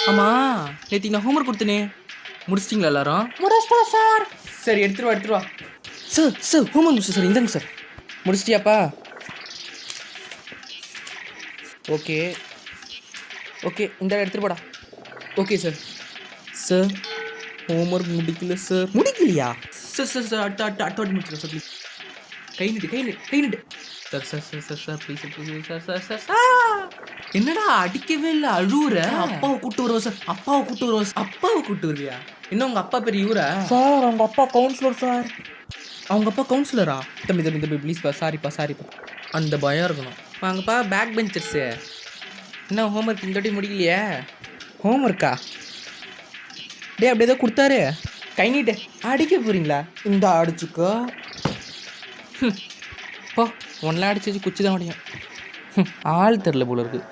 ஆமாம் நேற்று நான் ஹோம்ஒர்க் கொடுத்தனே முடிச்சிட்டிங்களா எல்லாரும்? முடிச்சிட்டா சார். சரி எடுத்துட்டு வா சார் ஹோம்ஒர்க் முடிச்சு சார். இந்தாங்க சார். முடிச்சிட்டியாப்பா? ஓகே இந்த எடுத்துகிட்டு போடா. ஓகே சார் ஹோம்ஒர்க் முடிக்கல சார். முடிக்கலையா சார் அடுத்த வாட்டி முடிச்சிடலாம் sir please. Guy NEET sir please sir. என்னடா அடிக்கவே இல்லை, அழுவுற? அப்பாவை கூப்பிட்டு வருவோம் சார். அப்பாவை கூப்பிட்டு வருவியா? இன்னும் உங்கள் அப்பா பேர் இவரா சார்? அவங்க அப்பா கவுன்சிலர் சார். அவங்க அப்பா கவுன்சிலரா? தம்பி ப்ளீஸ்ப்பா, சாரிப்பா. அந்த பயம் இருக்கணும். வாங்கப்பா பேக் பெஞ்சர்ஸு. என்ன ஹோம்ஒர்க் இந்த வாட்டி முடிக்கலையே? ஹோம்ஒர்க்கா? அப்படியே ஏதோ கொடுத்தாரு. கை நீட்டு. அடிக்க போகிறீங்களா? இந்த அடிச்சுக்கோ. போ, ஒன்றெலாம் அடிச்சு குச்சி தான் முடியும். ஆள் தெரில போல இருக்குது.